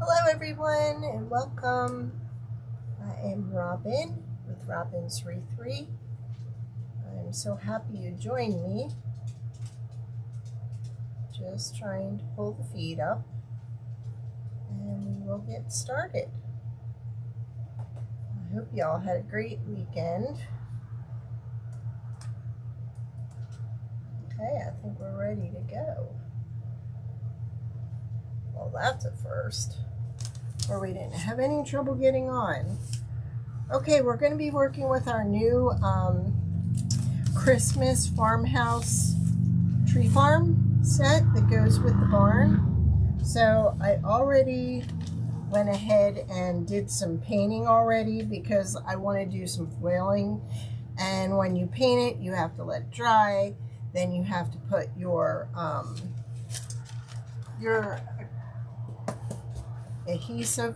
Hello everyone and welcome. I am Robin with robinswreathery. I'm so happy you joined me. Just trying to pull the feed up and we will get started. I hope you all had a great weekend. Okay, I think we're ready to go. Well, that's a first. Or we didn't have any trouble getting on. Okay, we're going to be working with our new Christmas farmhouse tree farm set that goes with the barn. So I already went ahead and did some painting already because I want to do some foiling. And when you paint it, you have to let it dry. Then you have to put your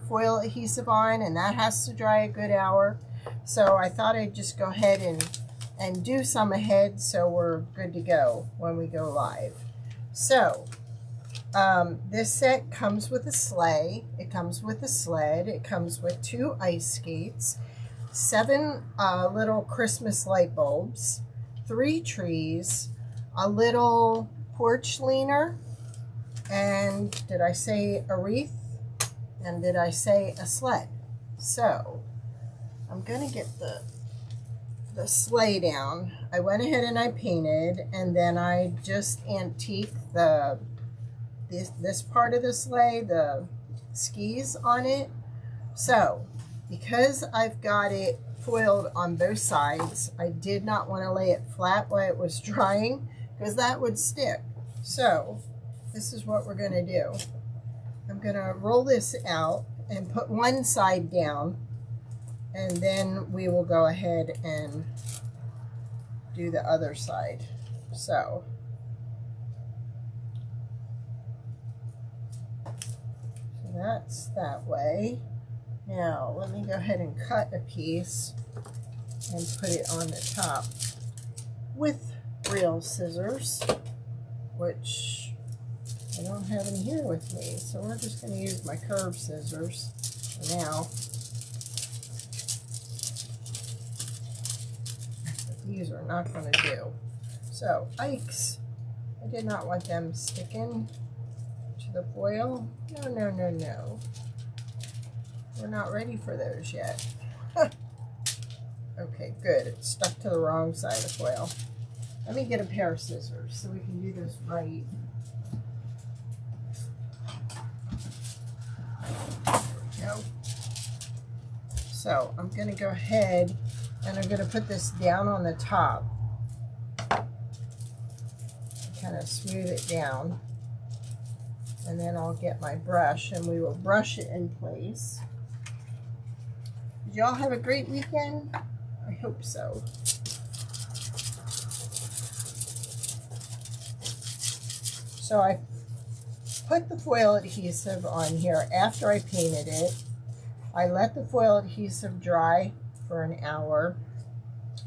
foil adhesive on, and that has to dry a good hour. So I thought I'd just go ahead and do some ahead so we're good to go when we go live. So this set comes with a sleigh, it comes with a sled, it comes with 2 ice skates, 7 little Christmas light bulbs, 3 trees, a little porch leaner, and did I say a wreath? And did I say a sled? So I'm gonna get the sleigh down. I went ahead and I painted, and then I just antiqued this part of the sleigh, the skis on it. So because I've got it foiled on both sides, I did not want to lay it flat while it was drying because that would stick. So this is what we're gonna do. I'm going to roll this out and put one side down, and then we will go ahead and do the other side. So that's that way. Now let me go ahead and cut a piece and put it on the top with real scissors, which I don't have them here with me, so we're just going to use my curved scissors for now. But these are not going to do. So, Ikes, I did not want them sticking to the foil. No, no, no, no. We're not ready for those yet. Okay, good. It stuck to the wrong side of the foil. Let me get a pair of scissors so we can do this right. So I'm going to go ahead and I'm going to put this down on the top, kind of smooth it down, and then I'll get my brush and we will brush it in place. Did y'all have a great weekend? I hope so. So I put the foil adhesive on here after I painted it. I let the foil adhesive dry for an hour,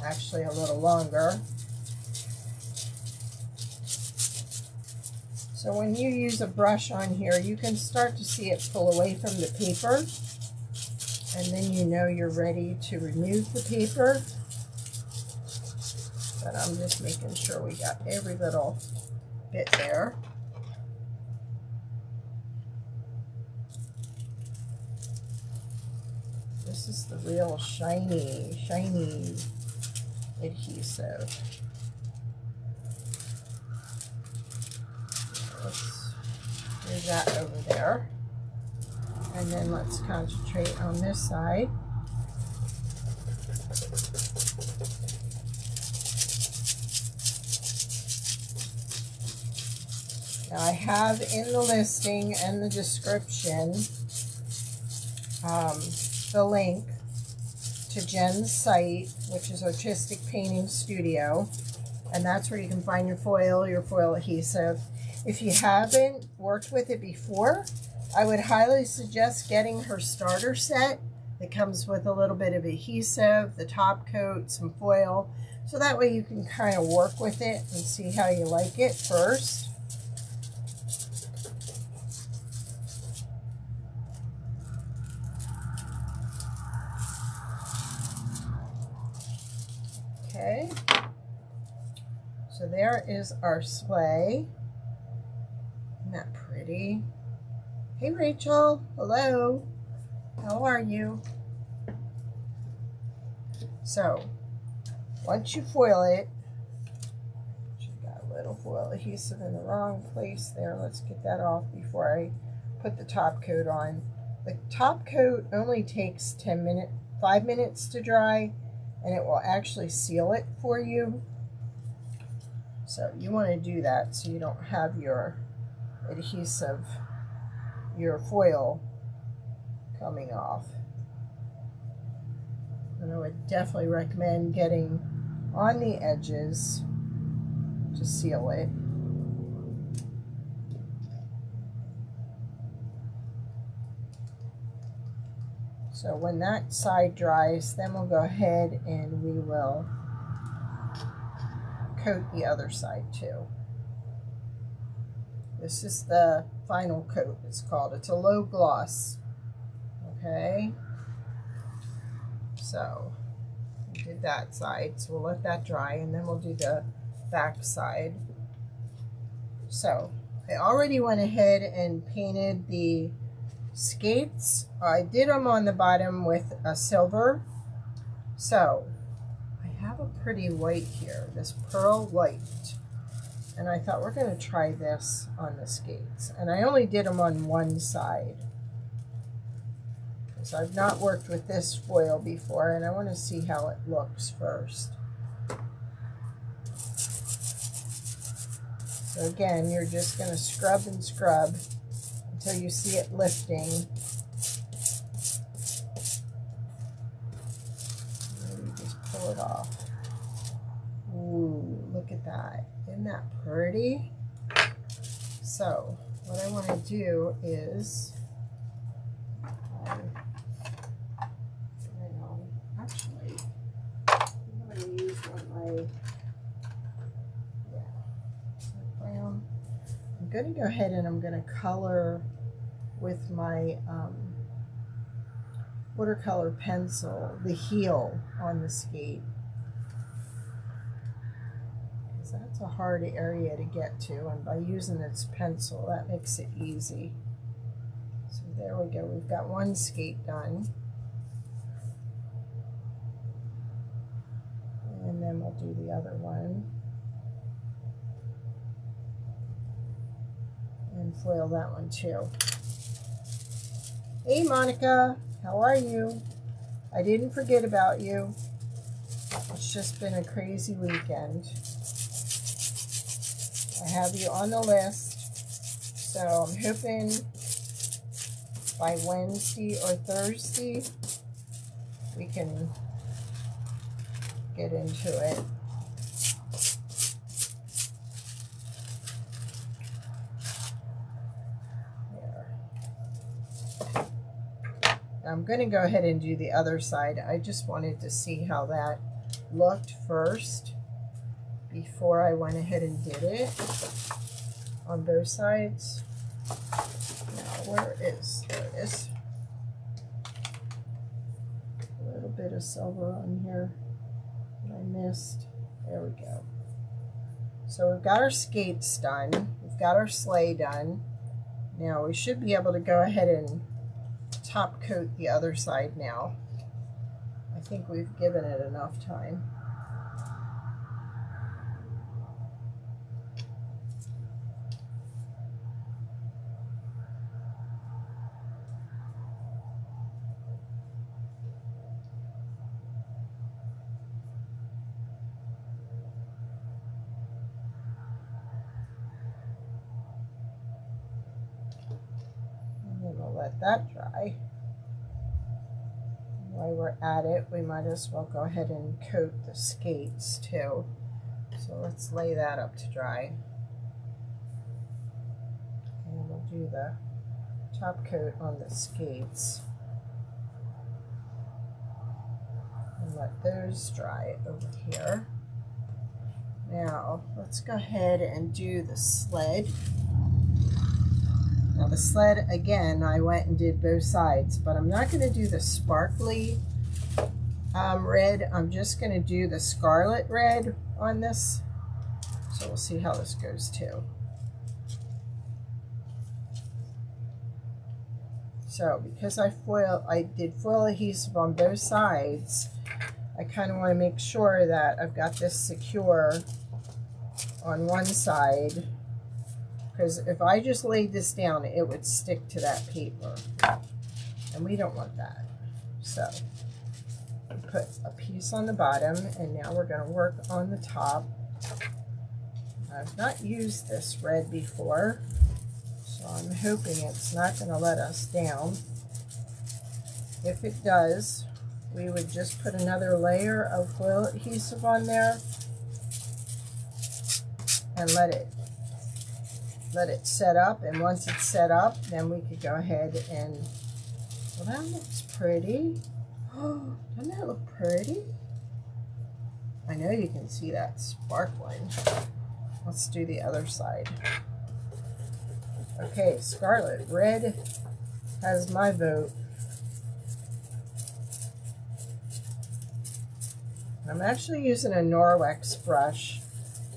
actually a little longer. So when you use a brush on here, you can start to see it pull away from the paper, and then you know you're ready to remove the paper. But I'm just making sure we got every little bit there. This is the real shiny adhesive. Let's do that over there. And then let's concentrate on this side. Now I have in the listing and the description the link to Jen's site, which is Artistic Painting Studio, and that's where you can find your foil adhesive. If you haven't worked with it before, I would highly suggest getting her starter set that comes with a little bit of adhesive, the top coat, some foil, so that way you can kind of work with it and see how you like it first. Okay. So there is our sleigh. Isn't that pretty? Hey Rachel, hello. How are you? So, once you foil it, she got a little foil adhesive in the wrong place there. Let's get that off before I put the top coat on. The top coat only takes 5 minutes to dry, and it will actually seal it for you. So you want to do that so you don't have your adhesive, your foil coming off. And I would definitely recommend getting on the edges to seal it. So when that side dries, then we'll go ahead and we will coat the other side too. This is the final coat, it's called. It's a low gloss. Okay. So we did that side, so we'll let that dry, and then we'll do the back side. So I already went ahead and painted the skates. I did them on the bottom with a silver. So I have a pretty white here, this pearl white, and I thought we're going to try this on the skates. And I only did them on one side, so I've not worked with this foil before, and I want to see how it looks first. So again, you're just going to scrub and scrub until you see it lifting. And you just pull it off. Ooh, look at that. Isn't that pretty? So what I want to do is actually, I'm going to use one brown. I'm going to go ahead and I'm going to color with my watercolor pencil the heel on the skate, because that's a hard area to get to, and by using its pencil that makes it easy. So there we go, we've got one skate done. And then we'll do the other one. And foil that one too. Hey Monica, how are you? I didn't forget about you. It's just been a crazy weekend. I have you on the list, so I'm hoping by Wednesday or Thursday we can get into it. I'm going to go ahead and do the other side. I just wanted to see how that looked first before I went ahead and did it on both sides. Now, there it is. A little bit of silver on here that I missed. There we go. So we've got our skates done. We've got our sleigh done. Now we should be able to go ahead and top coat the other side now. I think we've given it enough time. And then we'll let that dry. While we're at it, we might as well go ahead and coat the skates too. So let's lay that up to dry. And we'll do the top coat on the skates. And let those dry over here. Now, let's go ahead and do the sled. Now the sled, again, I went and did both sides, but I'm not going to do the sparkly red. I'm just going to do the scarlet red on this. So we'll see how this goes too. So because I did foil adhesive on both sides, I kind of want to make sure that I've got this secure on one side, because if I just laid this down, it would stick to that paper, and we don't want that. So put a piece on the bottom, and now we're going to work on the top. I've not used this red before, so I'm hoping it's not going to let us down. If it does, we would just put another layer of foil adhesive on there and let it set up. And once it's set up, then we could go ahead and, well, that looks pretty. Oh, doesn't that look pretty? I know you can see that sparkling. Let's do the other side. Okay, scarlet red has my vote. I'm actually using a Norwex brush.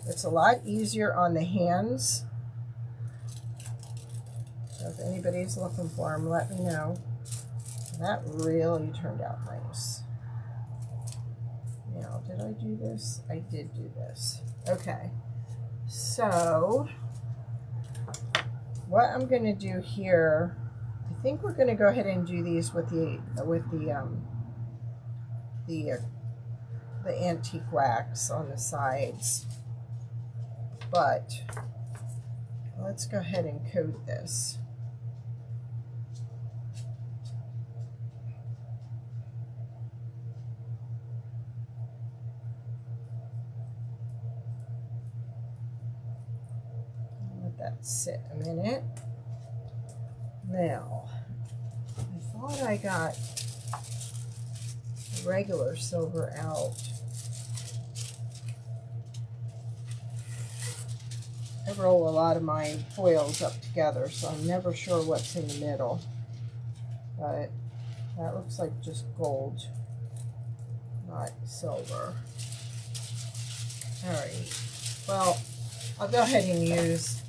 It's a lot easier on the hands. So if anybody's looking for them, let me know. That really turned out nice. Now, did I do this? I did do this. Okay. So what I'm going to do here, I think we're going to go ahead and do these with the antique wax on the sides, but let's go ahead and coat this. Let that sit a minute. Now, I thought I got regular silver out. I roll a lot of my foils up together, so I'm never sure what's in the middle. But that looks like just gold, not silver. Alright, well, I'll go ahead and use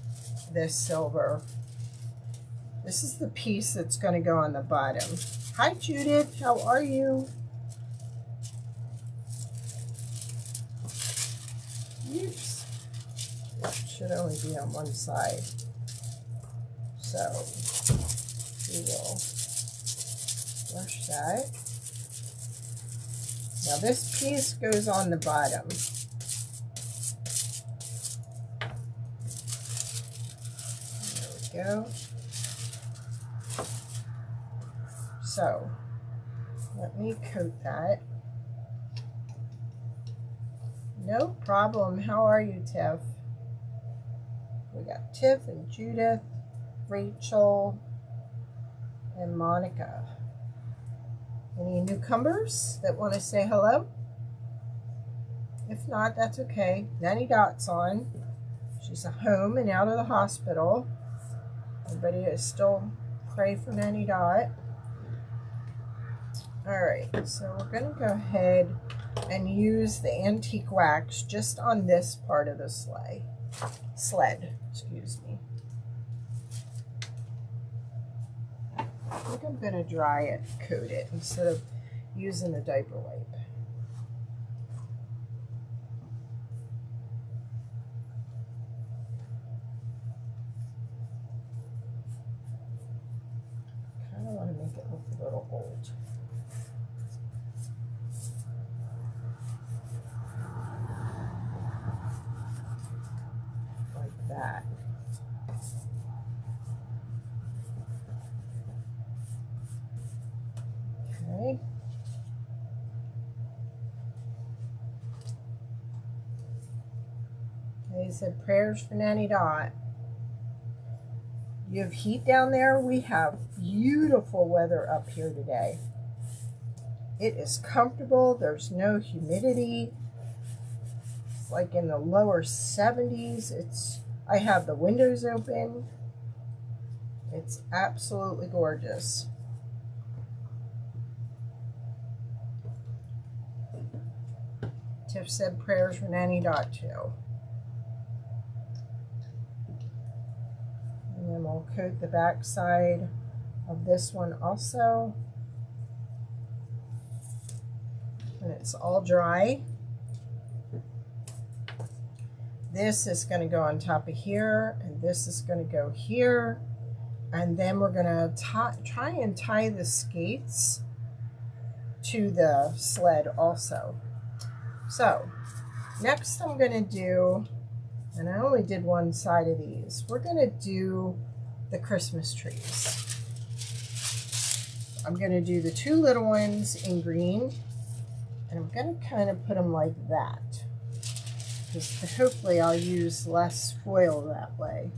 this silver. This is the piece that's going to go on the bottom. Hi Judith, how are you? Oops. It should only be on one side. So we will brush that. Now this piece goes on the bottom. There we go. So let me coat that. No problem. How are you, Tiff? We got Tiff and Judith, Rachel, and Monica. Any newcomers that want to say hello? If not, that's okay. Nanny Dot's on. She's home and out of the hospital. Everybody is still pray for Nanny Dot. Alright, so we're going to go ahead and use the antique wax just on this part of the sled, excuse me. I think I'm going to dry it, coat it, instead of using the diaper wipe. Kind of want to make it look a little old. That. Okay. They said prayers for Nanny Dot. You have heat down there? We have beautiful weather up here today. It is comfortable. There's no humidity. It's like in the lower 70s. I have the windows open. It's absolutely gorgeous. Tiff said prayers for Nanny Dot too. And then we'll coat the back side of this one also. When it's all dry, this is going to go on top of here, and this is going to go here. And then we're going to try and tie the skates to the sled also. So next I'm going to do, and I only did one side of these, we're going to do the Christmas trees. I'm going to do the two little ones in green, and I'm going to kind of put them like that, because hopefully I'll use less foil that way.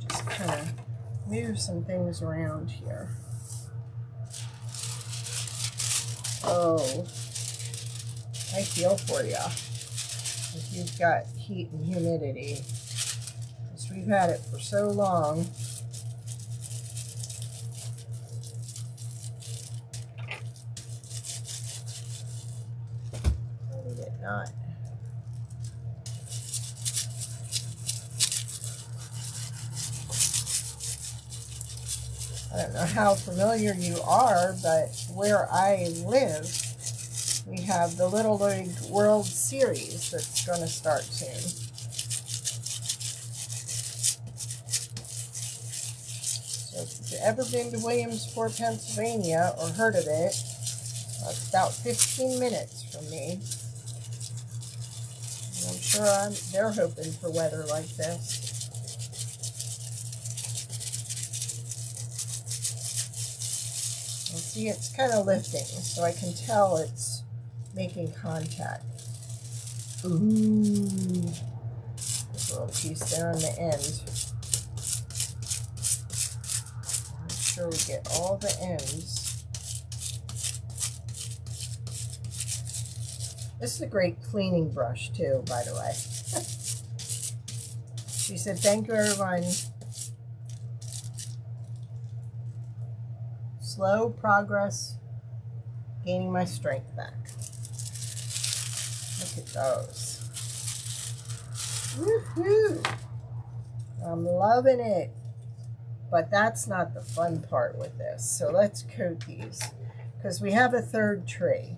Just kind of move some things around here. Oh, I feel for you if you've got heat and humidity, because we've had it for so long. How did it not? I don't know how familiar you are, but where I live, we have the Little League World Series that's going to start soon. So if you've ever been to Williamsport, Pennsylvania, or heard of it, it's about 15 minutes from me. And I'm sure they're hoping for weather like this. See, it's kind of lifting, so I can tell it's making contact. Ooh, there's a little piece there on the end. Make sure we get all the ends. This is a great cleaning brush too, by the way. She said, thank you, everyone. Slow progress, gaining my strength back. Look at those. Woohoo! I'm loving it. But that's not the fun part with this. So let's coat these, because we have a third tree,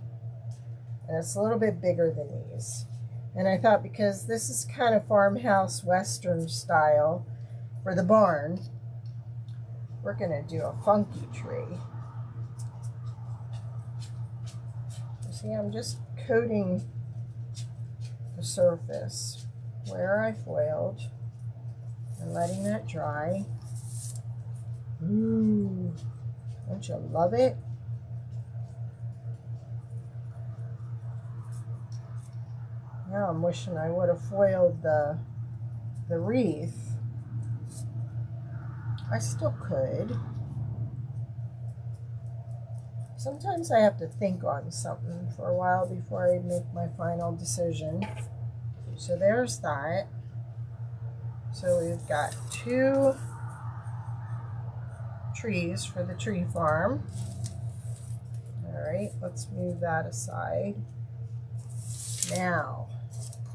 and it's a little bit bigger than these. And I thought, because this is kind of farmhouse western style for the barn, we're going to do a funky tree. See, I'm just coating the surface where I foiled and letting that dry. Ooh, don't you love it? Now I'm wishing I would have foiled the wreath. I still could. Sometimes I have to think on something for a while before I make my final decision. So there's that. So we've got two trees for the tree farm. All right, let's move that aside. Now,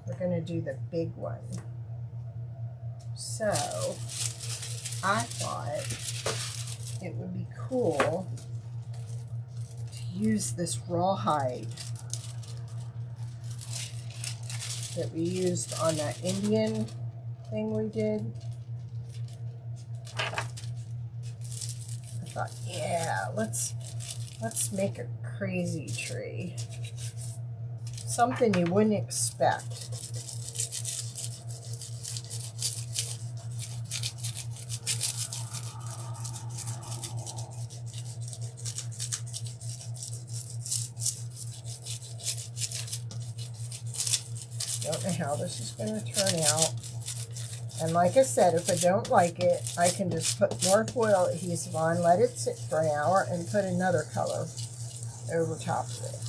we're gonna do the big one. So, I thought it would be cool use this rawhide that we used on that Indian thing we did. I thought, yeah, let's make a crazy tree. Something you wouldn't expect. Don't know how this is going to turn out. And like I said, if I don't like it, I can just put more foil adhesive on, let it sit for an hour, and put another color over top of it.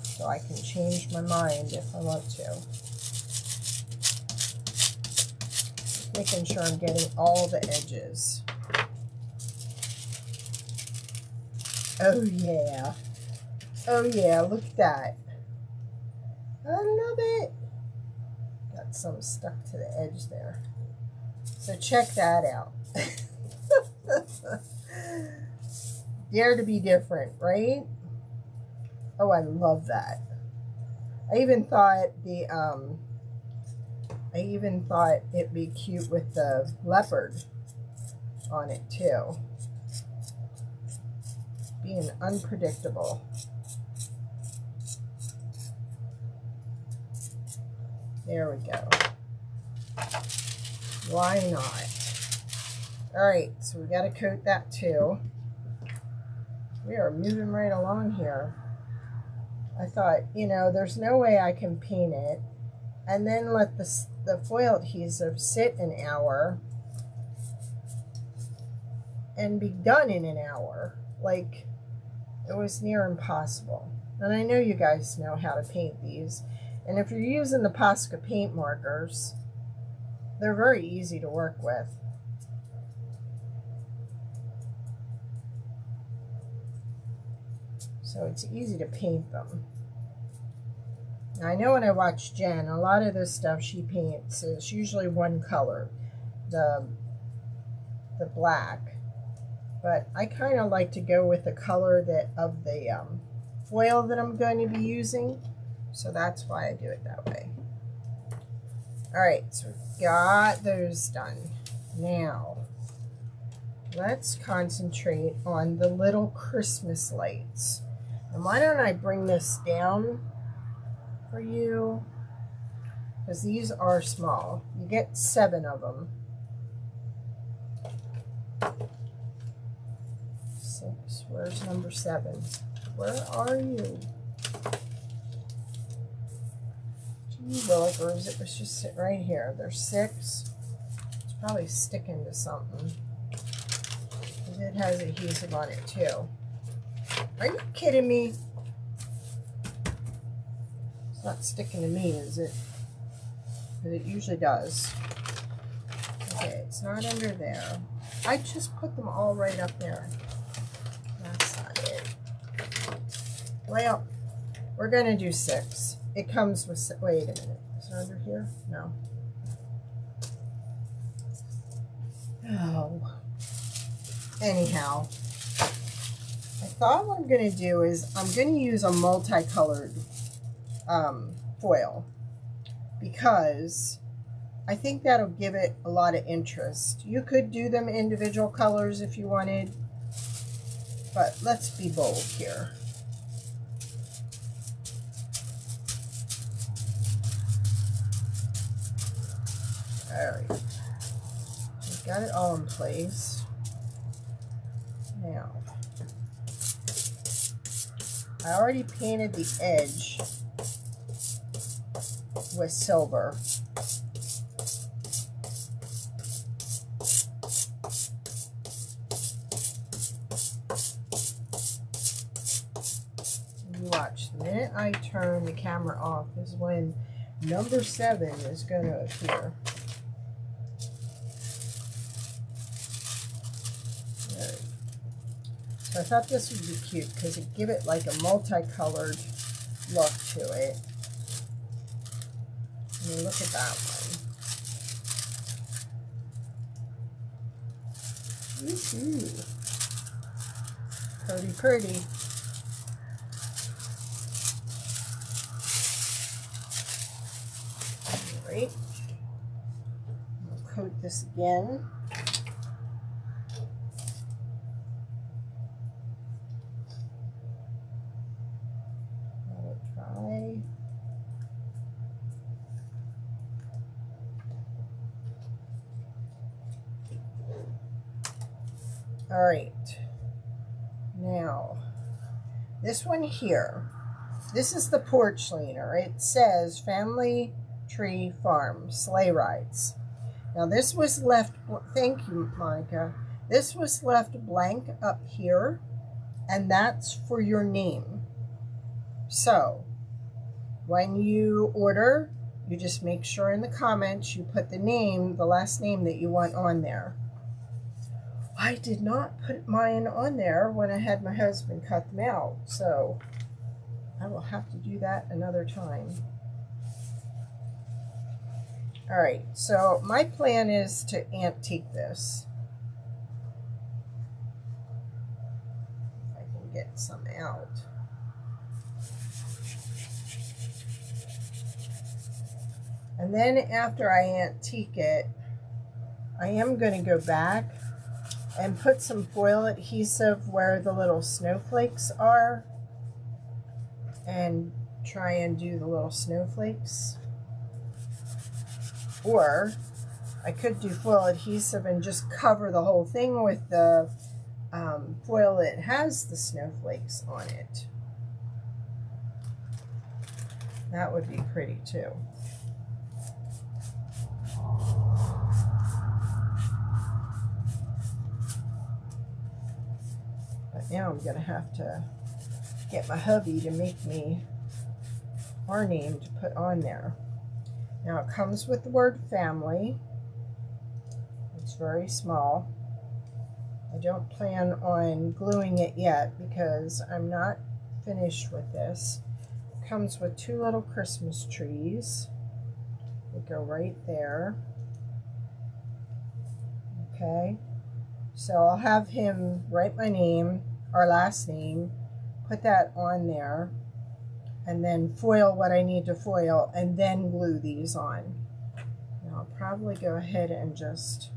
So I can change my mind if I want to. Just making sure I'm getting all the edges. Oh yeah. Oh yeah, look at that. I love it. Got some stuck to the edge there. So check that out. Dare to be different, right? Oh, I love that. I even thought it'd be cute with the leopard on it too. Being unpredictable. There we go. Why not? All right, so we got to coat that too. We are moving right along here. I thought, you know, there's no way I can paint it and then let the foil adhesive sit an hour and be done in an hour. Like, it was near impossible. And I know you guys know how to paint these. And if you're using the Posca paint markers, they're very easy to work with. So it's easy to paint them. Now I know when I watch Jen, a lot of this stuff she paints is usually one color, the black. But I kind of like to go with the color of the foil that I'm going to be using. So that's why I do it that way. All right, so we've got those done. Now, let's concentrate on the little Christmas lights. And why don't I bring this down for you? Because these are small. You get 7 of them. 6, where's number 7? Where are you? Gee willikers, it was just sitting right here. There's 6. It's probably sticking to something. It has adhesive on it too. Are you kidding me? It's not sticking to me, is it? But it usually does. Okay, it's not under there. I just put them all right up there. That's not it. Well, we're going to do 6. It comes with, wait a minute. Is it under here? No. Oh. Anyhow, I thought what I'm going to do is I'm going to use a multicolored foil because I think that'll give it a lot of interest. You could do them individual colors if you wanted, but let's be bold here. All right, we've got it all in place. Now, I already painted the edge with silver. And you watch, the minute I turn the camera off is when number 7 is going to appear. So I thought this would be cute because it'd give it like a multicolored look to it. I mean, look at that one. Woohoo! Pretty, pretty. All right. I'll coat this again. All right, now this one here, this is the porch leaner. It says Family Tree Farm Sleigh Rides. Now this was left, thank you, Monica. This was left blank up here, and that's for your name. So when you order, you just make sure in the comments you put the name, the last name that you want on there. I did not put mine on there when I had my husband cut them out, so I will have to do that another time. All right, so my plan is to antique this. If I can get some out. And then after I antique it, I am going to go back and put some foil adhesive where the little snowflakes are and try and do the little snowflakes. Or I could do foil adhesive and just cover the whole thing with the foil that has the snowflakes on it. That would be pretty too. But now I'm gonna have to get my hubby to make me our name to put on there. Now it comes with the word family. It's very small. I don't plan on gluing it yet because I'm not finished with this. It comes with 2 little Christmas trees. They go right there. Okay, so I'll have him write my name, our last name, put that on there, and then foil what I need to foil, and then glue these on. And I'll probably go ahead and just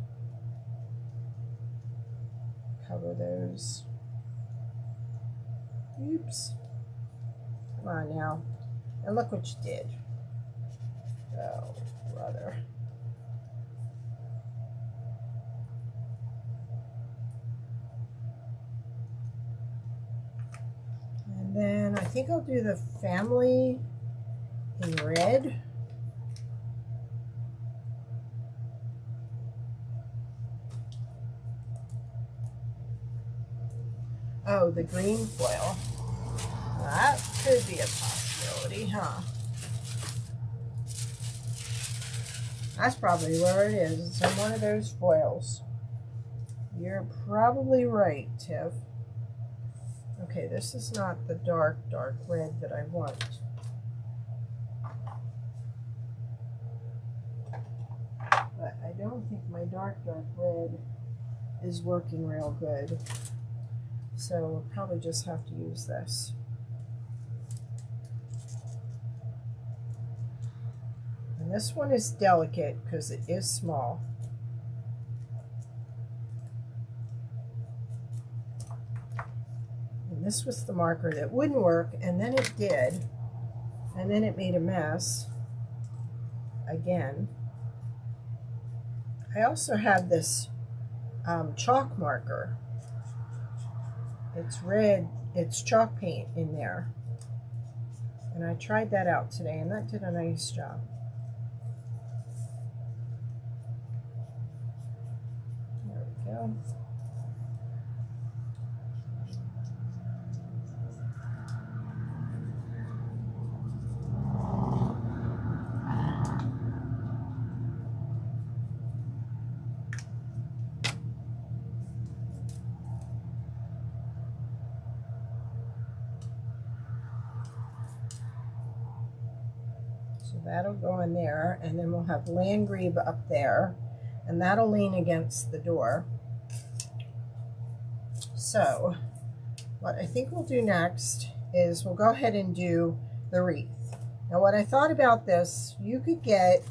cover those. Oops. Come on now. And look what you did. Oh, brother. And then I think I'll do the family in red. Oh, the green foil. That could be a possibility, huh? That's probably where it is. It's in one of those foils. You're probably right, Tiff. Okay, this is not the dark red that I want. But I don't think my dark red is working real good. So we'll probably just have to use this. And this one is delicate because it is small. And this was the marker that wouldn't work, and then it did. And then it made a mess again. I also have this chalk marker. It's red, it's chalk paint in there. And I tried that out today, and that did a nice job. There we go. That'll go in there, and then we'll have Landgrebe up there, and that'll lean against the door. So what I think we'll do next is we'll go ahead and do the wreath. Now what I thought about this, you could get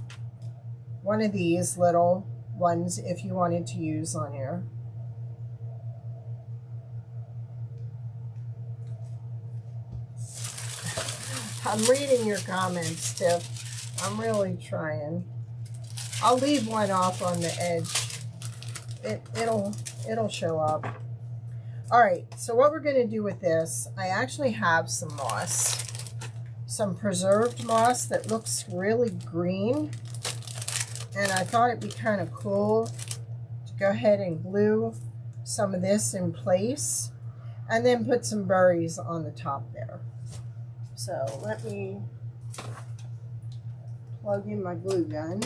one of these little ones if you wanted to use on here. I'm reading your comments, Tiff. I'm really trying. I'll leave one off on the edge. It'll show up. All right, so what we're gonna do with this, I actually have some moss, some preserved moss that looks really green. And I thought it'd be kind of cool to go ahead and glue some of this in place and then put some berries on the top there. So let me plug in my glue gun.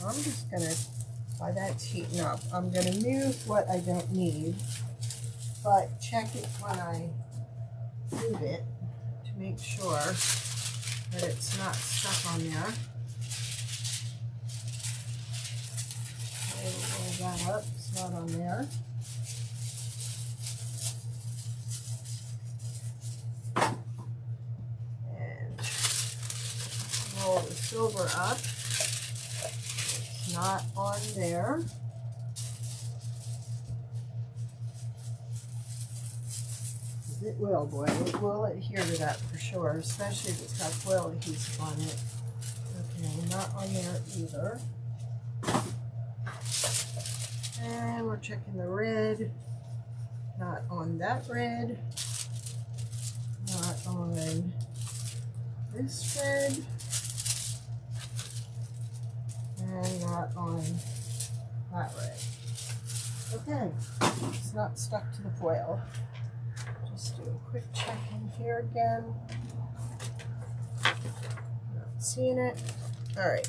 I'm just gonna, while that's heating up, I'm gonna move what I don't need, but check it when I move it to make sure that it's not stuck on there. Okay, we'll roll that up. It's not on there. And roll the silver up. It's not on there. It will, boy. It will adhere to that for sure, especially if it's got foil adhesive on it. Okay, not on there either. And we're checking the red. Not on that red. Not on this red. And not on that red. Okay, it's not stuck to the foil. Just do a quick check in here again. Not seeing it. All right.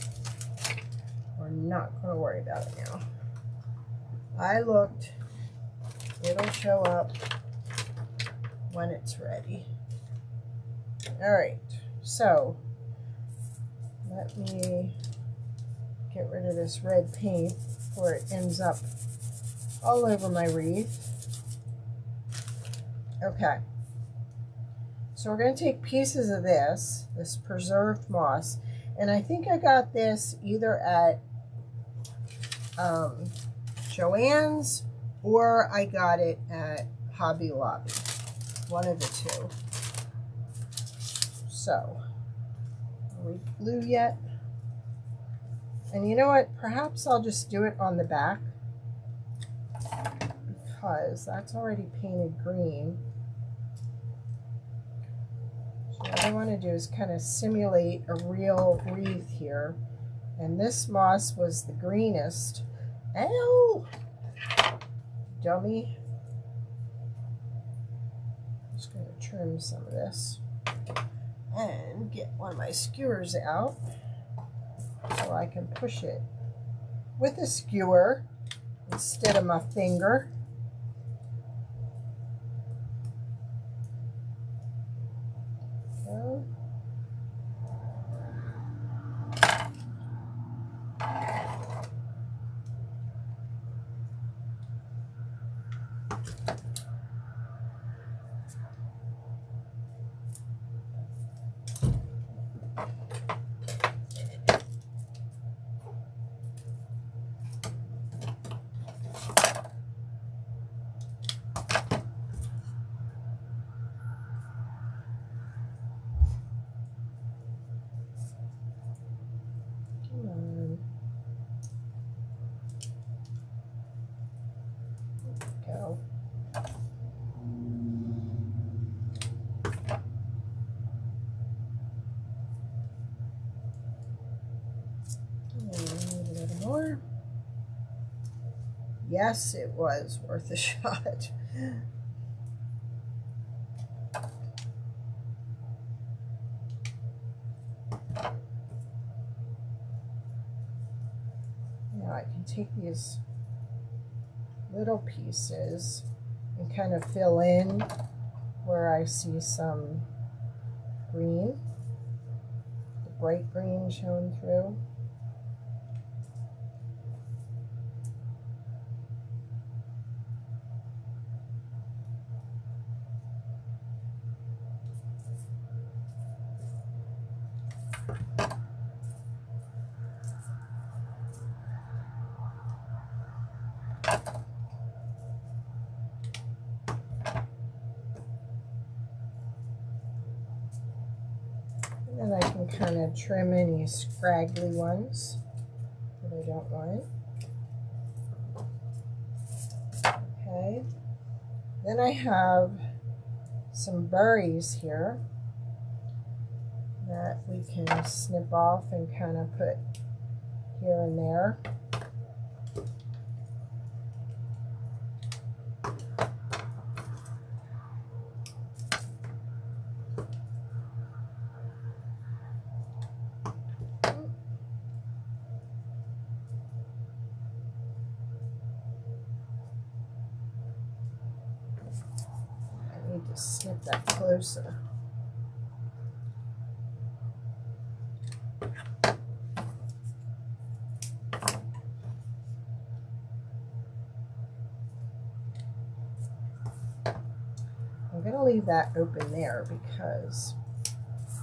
We're not going to worry about it now. I looked. It'll show up when it's ready. All right. So let me get rid of this red paint before it ends up all over my wreath. Okay, so we're going to take pieces of this preserved moss, and I think I got this either at Joann's or I got it at Hobby Lobby, one of the two. So, are we blue yet? And you know what, perhaps I'll just do it on the back because that's already painted green. What I want to do is kind of simulate a real wreath here. And this moss was the greenest. Ow! Dummy. I'm just going to trim some of this. And get one of my skewers out so I can push it with a skewer instead of my finger. Go. A little more. Yes, it was worth a shot. Now I can take these little pieces and kind of fill in where I see some green, the bright green showing through. And I can kind of trim any scraggly ones that I don't want. Okay. Then I have some berries here that we can snip off and kind of put here and there. Snip that closer. leave that open there because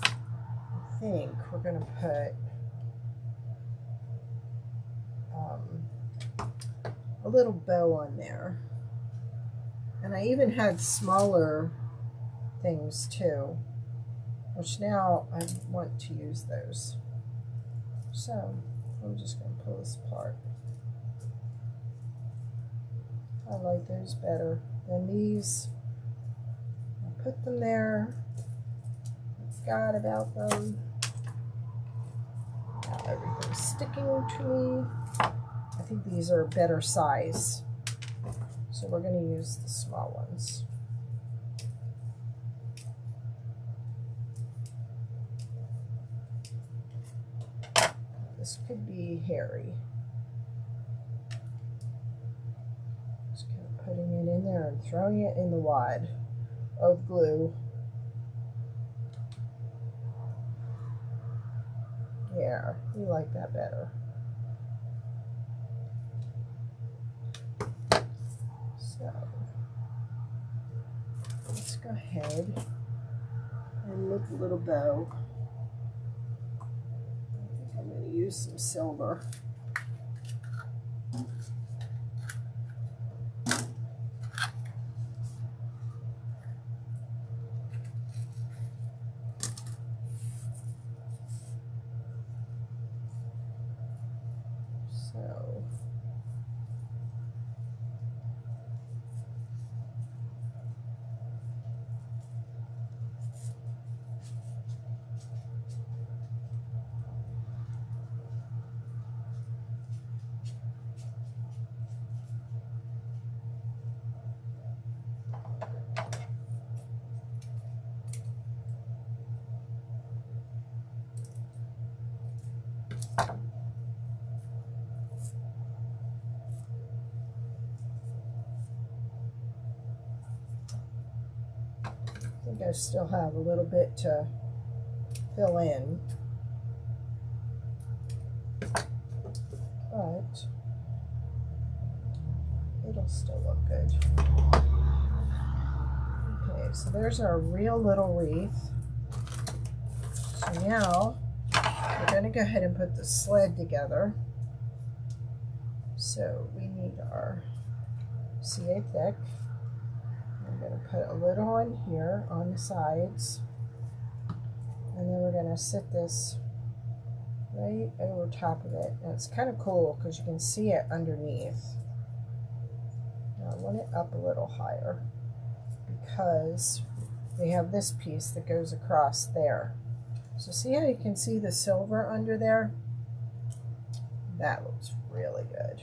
I think we're going to put a little bow on there. And I even had smaller things too, which now I want to use those. So I'm just going to pull this apart. I like those better than these. I put them there. I forgot about them. Now everything's sticking to me. I think these are a better size. So we're going to use the small ones. This could be hairy. Just kind of putting it in there and throwing it in the wad of glue. Yeah, we like that better. So let's go ahead and make a little bow. I think I'm going to use some silver. So I think I still have a little bit to fill in, but it'll still look good. Okay, so there's our real little wreath. So now we're going to go ahead and put the sled together. So we need our CA thick. I'm going to put a little on here on the sides, and then we're going to sit this right over top of it. And it's kind of cool because you can see it underneath. Now I want it up a little higher because we have this piece that goes across there. So see how you can see the silver under there? That looks really good.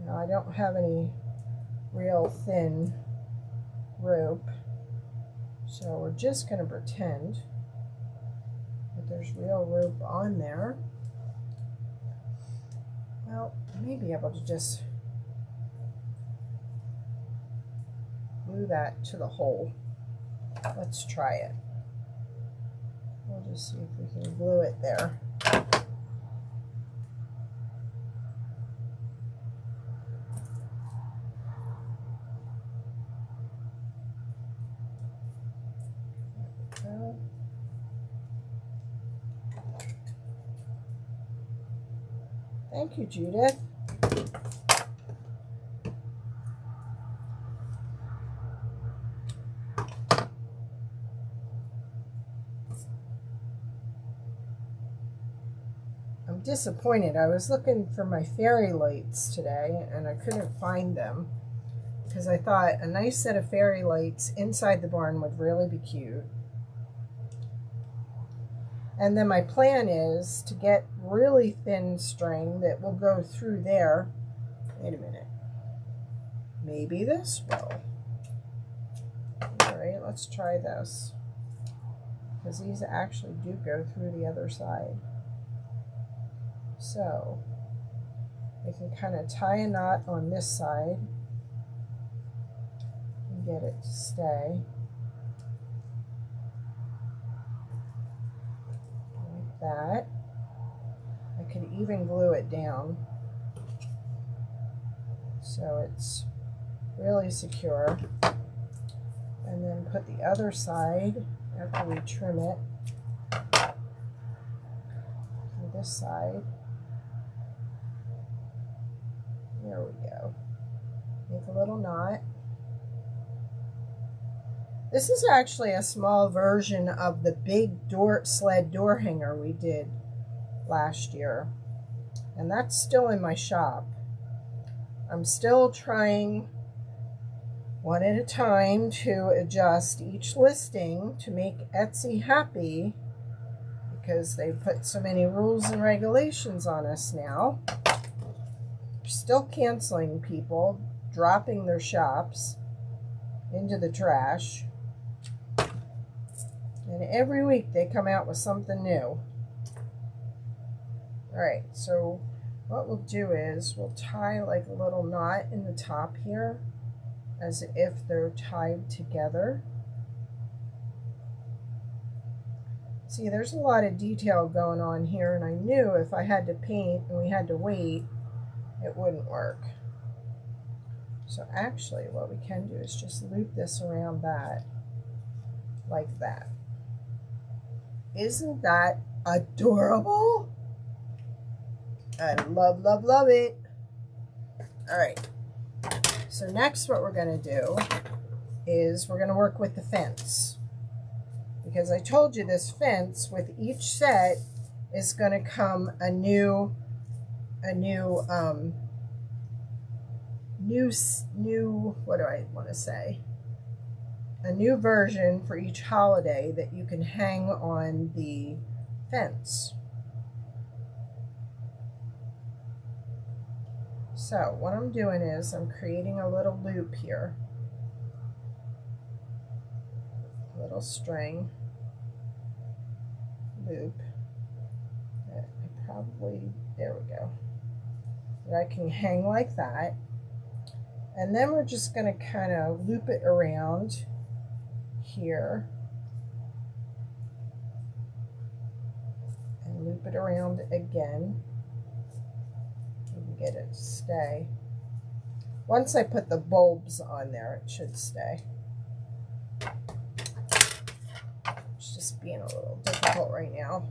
Now I don't have any real thin rope, so we're just going to pretend that there's real rope on there. Well, I may be able to just glue that to the hole. Let's try it. We'll just see if we can glue it there. Thank you, Judith. I'm disappointed. I was looking for my fairy lights today and I couldn't find them because I thought a nice set of fairy lights inside the barn would really be cute. And then my plan is to get really thin string that will go through there. Wait a minute. Maybe this will. All right, let's try this. Because these actually do go through the other side. So I can kind of tie a knot on this side and get it to stay. That. I could even glue it down so it's really secure. And then put the other side after we trim it to this side. There we go. Make a little knot. This is actually a small version of the big sled door hanger we did last year. And that's still in my shop. I'm still trying one at a time to adjust each listing to make Etsy happy, because they put so many rules and regulations on us now. They're still canceling people, dropping their shops into the trash. And every week they come out with something new. Alright, so what we'll do is we'll tie like a little knot in the top here, as if they're tied together. See, there's a lot of detail going on here, and I knew if I had to paint and we had to wait, it wouldn't work. So actually what we can do is just loop this around that, like that. Isn't that adorable? I love, love, love it. All right. So next what we're going to do is we're going to work with the fence. Because I told you this fence with each set is going to come a new what do I want to say? A new version for each holiday that you can hang on the fence. So what I'm doing is I'm creating a little loop here. A little string loop that I probably, there we go, that I can hang like that. And then we're just going to kind of loop it around here and loop it around again. You can get it to stay. Once I put the bulbs on there, it should stay. It's just being a little difficult right now.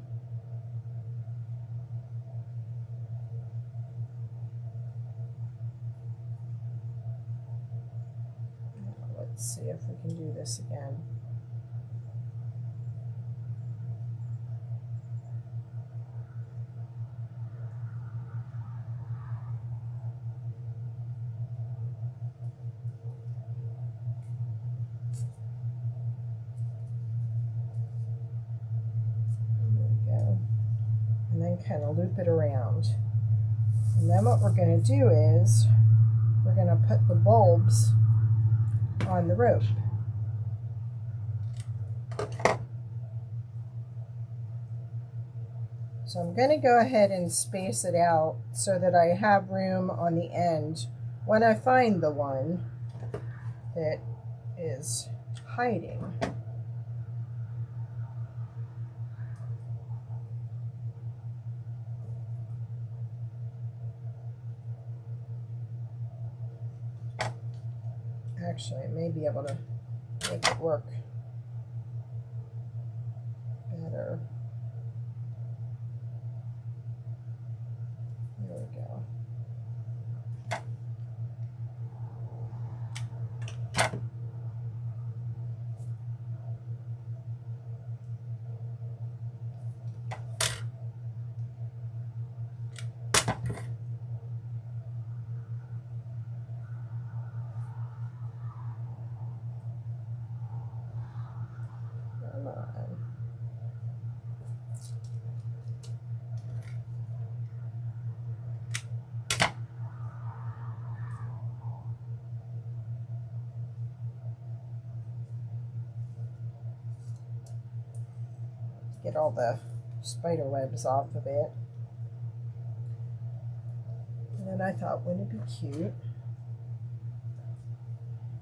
Let's see if we can do this again. There we go. And then kind of loop it around. And then what we're going to do is we're going to put the bulbs on the rope. So I'm going to go ahead and space it out so that I have room on the end when I find the one that is hiding. Actually, I may be able to make it work better. There we go. Come on. Get all the spider webs off of it. And then I thought, wouldn't it be cute?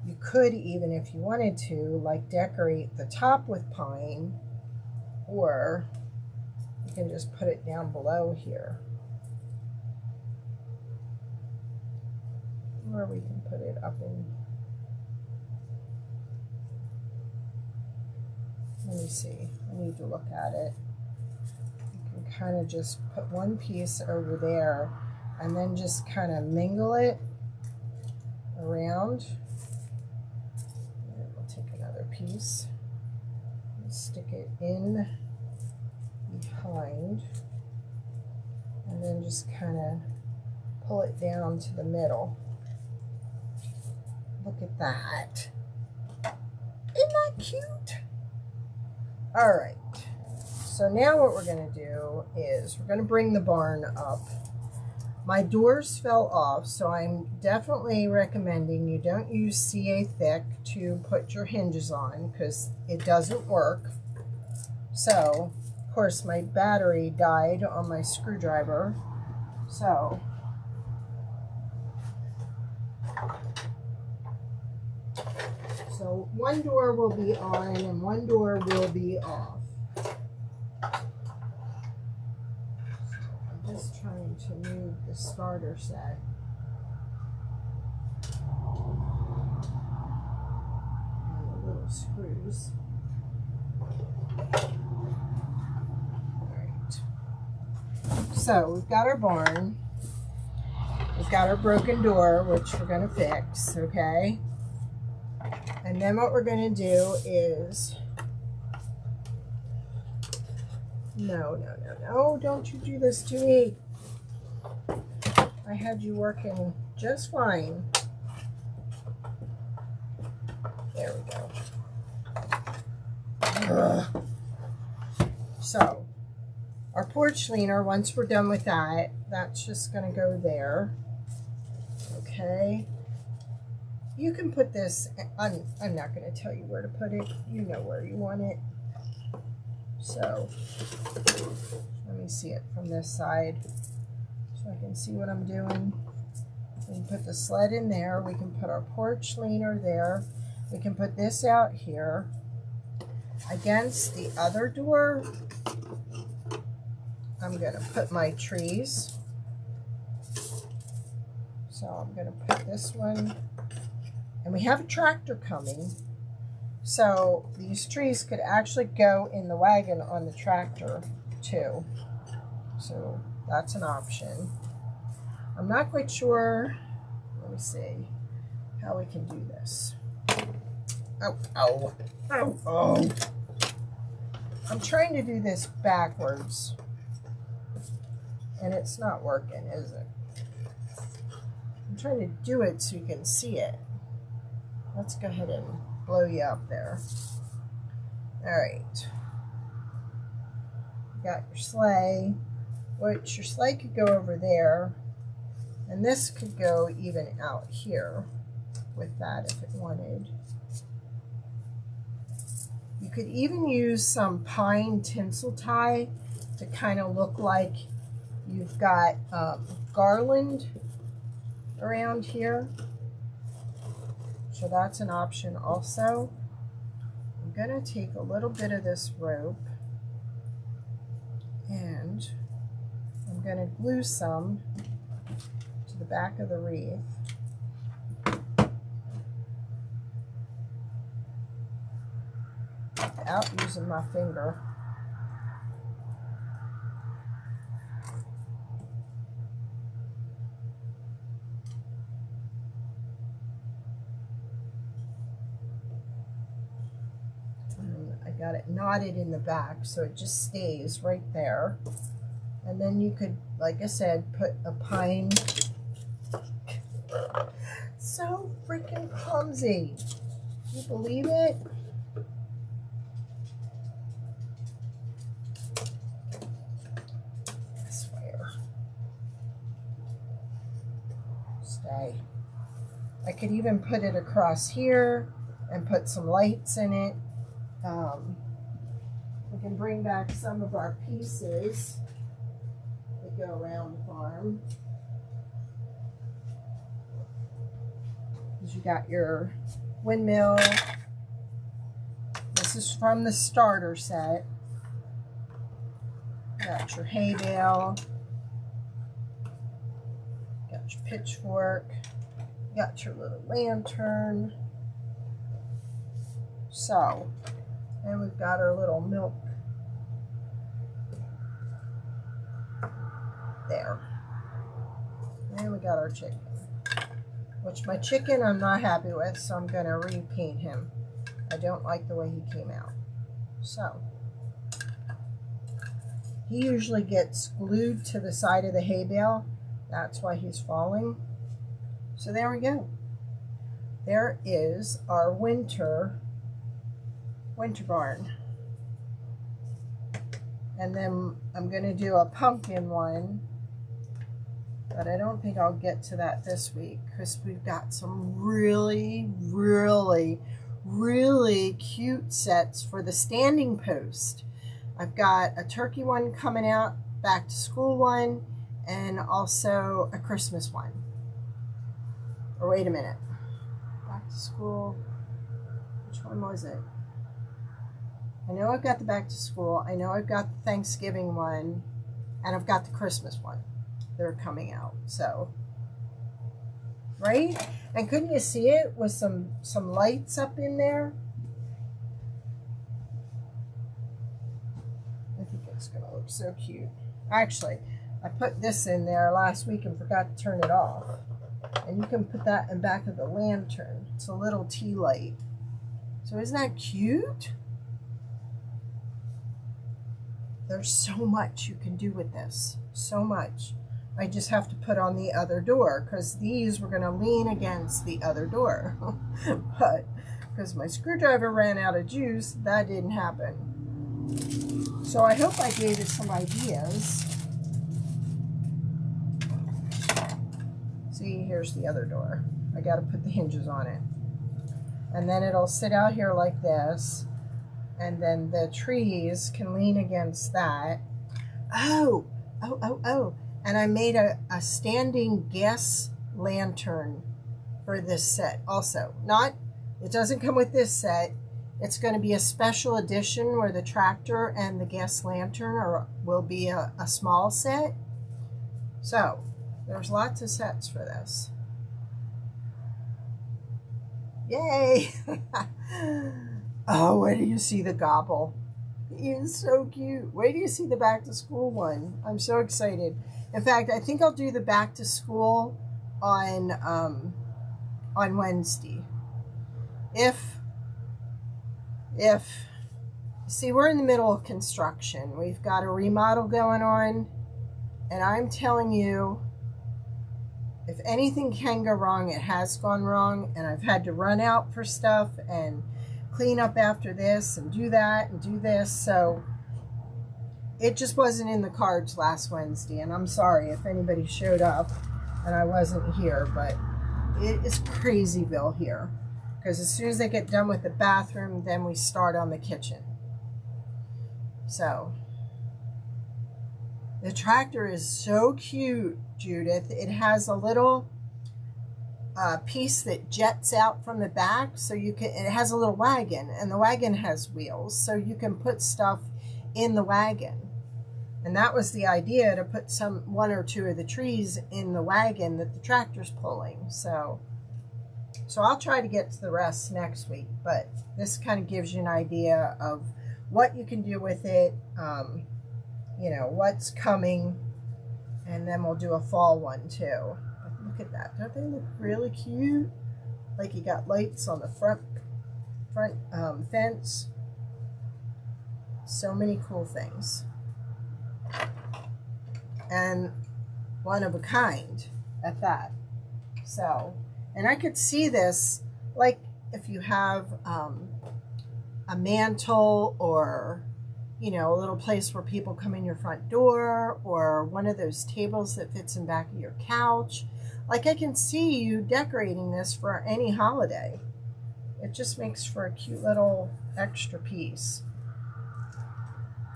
You could even, if you wanted to, like decorate the top with pine, or you can just put it down below here. Or we can put it up in Let me see. I need to look at it. You can kind of just put one piece over there and then just kind of mingle it around. And we'll take another piece and stick it in behind. And then just kind of pull it down to the middle. Look at that. Isn't that cute? All right. So now what we're going to do is we're going to bring the barn up. My doors fell off, so I'm definitely recommending you don't use CA thick to put your hinges on because it doesn't work. So, of course, my battery died on my screwdriver. So, one door will be on and one door will be off. I'm just trying to move the starter set. And the little screws. Alright. So we've got our barn. We've got our broken door, which we're going to fix, okay? And then what we're going to do is, no, don't you do this to me. I had you working just fine. There we go. Ugh. So, our porch leaner, once we're done with that, that's just going to go there. Okay. You can put this, I'm not going to tell you where to put it. You know where you want it. So, let me see it from this side so I can see what I'm doing. We can put the sled in there. We can put our porch leaner there. We can put this out here against the other door. I'm going to put my trees. So I'm going to put this one. And we have a tractor coming, so these trees could actually go in the wagon on the tractor too. So that's an option. I'm not quite sure, let me see, how we can do this. Oh. I'm trying to do this backwards, and it's not working, is it? I'm trying to do it so you can see it. Let's go ahead and blow you up there. All right. You got your sleigh, which your sleigh could go over there, and this could go even out here with that if it wanted. You could even use some pine tinsel tie to kind of look like you've got garland around here. So that's an option also. I'm going to take a little bit of this rope and I'm going to glue some to the back of the wreath. Without using my finger. Got it knotted in the back so it just stays right there. And then you could, like I said, put a pine. So freaking clumsy. Can you believe it? I swear. Stay. I could even put it across here and put some lights in it. We can bring back some of our pieces that go around the farm. You got your windmill. This is from the starter set. Got your hay bale. Got your pitchfork. Got your little lantern. So, And we've got our little milk there. And we got our chicken, which my chicken I'm not happy with, so I'm going to repaint him. I don't like the way he came out. So, he usually gets glued to the side of the hay bale. That's why he's falling. So there we go. There is our winter barn. And then I'm going to do a pumpkin one, but I don't think I'll get to that this week because we've got some really, really, really cute sets for the standing post. I've got a turkey one coming out, back to school one, and also a Christmas one. Or wait a minute. Back to school. Which one was it? I know I've got the back to school. I know I've got the Thanksgiving one. And I've got the Christmas one. They're coming out. So, right? And couldn't you see it with some lights up in there? I think it's going to look so cute. Actually, I put this in there last week and forgot to turn it off. And you can put that in the back of the lantern. It's a little tea light. So isn't that cute? There's so much you can do with this. So much. I just have to put on the other door because these were going to lean against the other door. But because my screwdriver ran out of juice, that didn't happen. So I hope I gave you some ideas. See, here's the other door. I got to put the hinges on it. And then it'll sit out here like this. And then the trees can lean against that. Oh. And I made a standing gas lantern for this set also. It doesn't come with this set. It's going to be a special edition where the tractor and the gas lantern will be a small set. So, there's lots of sets for this. Yay! Oh, wait till you see the gobble. He is so cute. Wait till you see the back to school one. I'm so excited. In fact, I think I'll do the back to school on Wednesday. See, we're in the middle of construction. We've got a remodel going on, and I'm telling you, if anything can go wrong, it has gone wrong, and I've had to run out for stuff and clean up after this and do that and do this. So it just wasn't in the cards last Wednesday, and I'm sorry if anybody showed up and I wasn't here, but it is crazyville here because as soon as they get done with the bathroom, then we start on the kitchen. So the tractor is so cute, Judith. It has a little piece that jets out from the back, so it has a little wagon, and the wagon has wheels, so you can put stuff in the wagon. And that was the idea, to put one or two of the trees in the wagon that the tractor's pulling. So I'll try to get to the rest next week, but this kind of gives you an idea of what you can do with it, you know, what's coming, and then we'll do a fall one too. Look at that. Don't they look really cute? Like you got lights on the front fence. So many cool things. And one of a kind at that. So, and I could see this, like if you have a mantle or, you know, a little place where people come in your front door, or one of those tables that fits in back of your couch. Like I can see you decorating this for any holiday. It just makes for a cute little extra piece.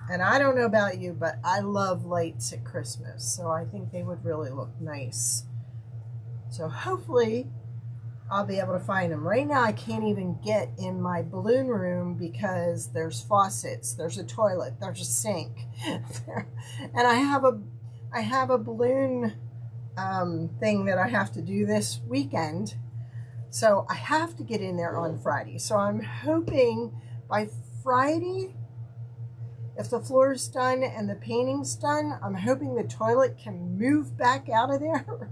And I don't know about you, but I love lights at Christmas, so I think they would really look nice. So hopefully I'll be able to find them. Right now I can't even get in my balloon room because there's faucets, there's a toilet, there's a sink. And I have a balloon thing that I have to do this weekend. So I have to get in there on Friday. So I'm hoping by Friday, if the floor's done and the painting's done, I'm hoping the toilet can move back out of there.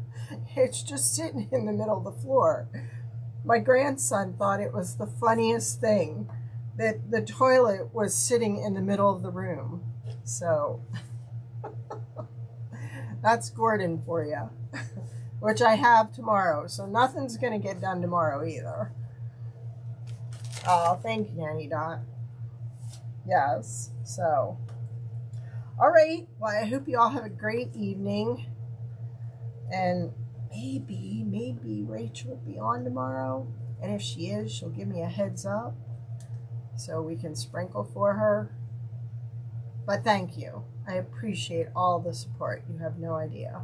It's just sitting in the middle of the floor. My grandson thought it was the funniest thing that the toilet was sitting in the middle of the room. So that's Gordon for you, which I have tomorrow. So nothing's going to get done tomorrow either. Oh, thank you, Nanny Dot. Yes, so. All right, well, I hope you all have a great evening. And maybe Rachel will be on tomorrow. And if she is, she'll give me a heads up so we can sprinkle for her. But thank you. I appreciate all the support. You have no idea.